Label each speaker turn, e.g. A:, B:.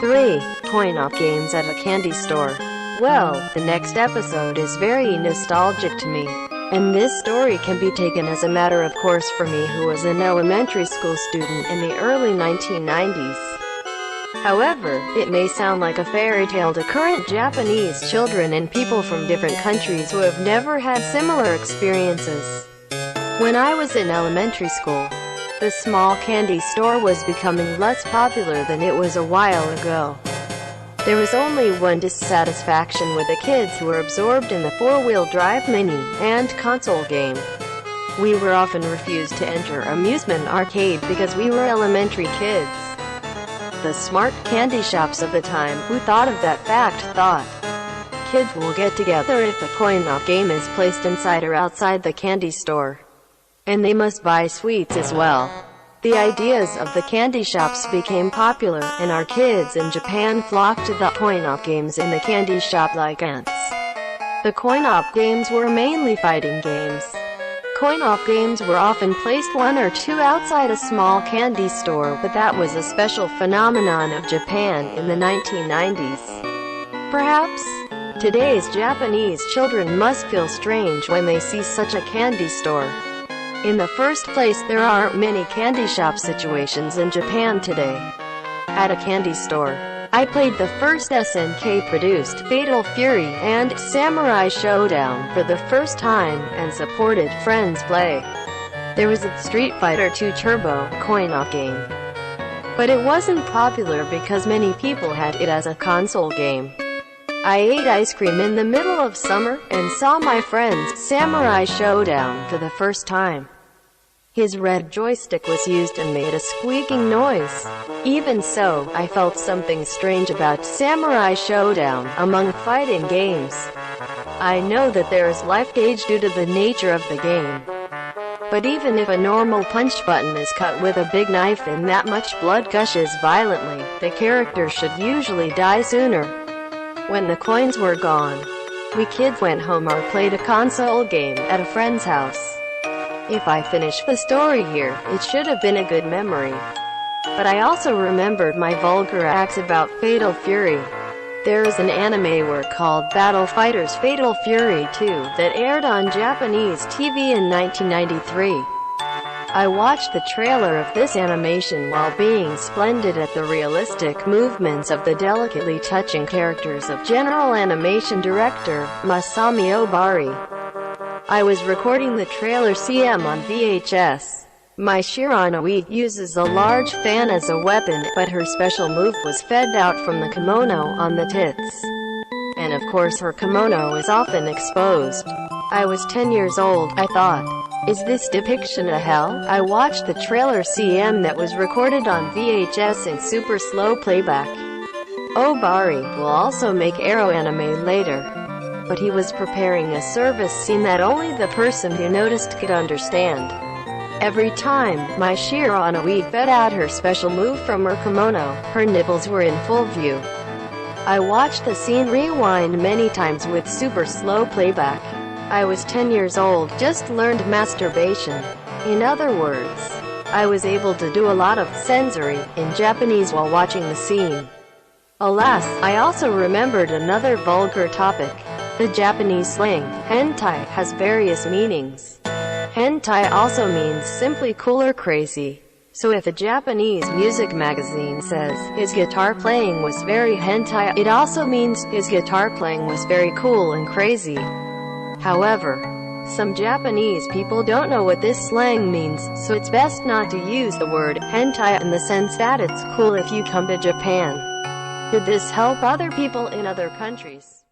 A: 3. Coin-op games at a candy store. Well, the next episode is very nostalgic to me, and this story can be taken as a matter of course for me, who was an elementary school student in the early 1990s. However, it may sound like a fairy tale to current Japanese children and people from different countries who have never had similar experiences. When I was in elementary school, the small candy store was becoming less popular than it was a while ago. There was only one dissatisfaction with the kids who were absorbed in the four-wheel drive mini and console game. We were often refused to enter amusement arcade because we were elementary kids. The smart candy shops of the time, who thought of that fact, thought, kids will get together if the coin-op game is placed inside or outside the candy store. And they must buy sweets as well. The ideas of the candy shops became popular, and our kids in Japan flocked to the coin-op games in the candy shop like ants. The coin-op games were mainly fighting games. Coin-op games were often placed one or two outside a small candy store, but that was a special phenomenon of Japan in the 1990s. Perhaps today's Japanese children must feel strange when they see such a candy store. In the first place, there aren't many candy shop situations in Japan today. At a candy store, I played the first SNK-produced Fatal Fury and Samurai Showdown for the first time, and supported friends' play. There was a Street Fighter II Turbo coin-op game, but it wasn't popular because many people had it as a console game. I ate ice cream in the middle of summer and saw my friend's Samurai Showdown for the first time. His red joystick was used and made a squeaking noise. Even so, I felt something strange about Samurai Showdown among fighting games. I know that there is life gauge due to the nature of the game. But even if a normal punch button is cut with a big knife and that much blood gushes violently, the character should usually die sooner. When the coins were gone, we kids went home or played a console game at a friend's house. If I finish the story here, it should have been a good memory. But I also remembered my vulgar acts about Fatal Fury. There is an anime work called Battle Fighters Fatal Fury 2 that aired on Japanese TV in 1993. I watched the trailer of this animation while being splendid at the realistic movements of the delicately touching characters of General Animation Director Masami Obari. I was recording the trailer CM on VHS. My Shiranui uses a large fan as a weapon, but her special move was fed out from the kimono on the tits. And of course her kimono is often exposed. I was 10 years old. I thought, is this depiction a hell? I watched the trailer CM that was recorded on VHS in super slow playback. Obari will also make Arrow anime later, but he was preparing a service scene that only the person who noticed could understand. Every time my Shiranui fed out her special move from her kimono, her nipples were in full view. I watched the scene rewind many times with super slow playback. I was 10 years old, just learned masturbation. In other words, I was able to do a lot of sensory in Japanese while watching the scene. Alas, I also remembered another vulgar topic. The Japanese slang, hentai, has various meanings. Hentai also means simply cool or crazy. So if a Japanese music magazine says, his guitar playing was very hentai, it also means, his guitar playing was very cool and crazy. However, some Japanese people don't know what this slang means, so it's best not to use the word hentai in the sense that it's cool if you come to Japan. Did this help other people in other countries?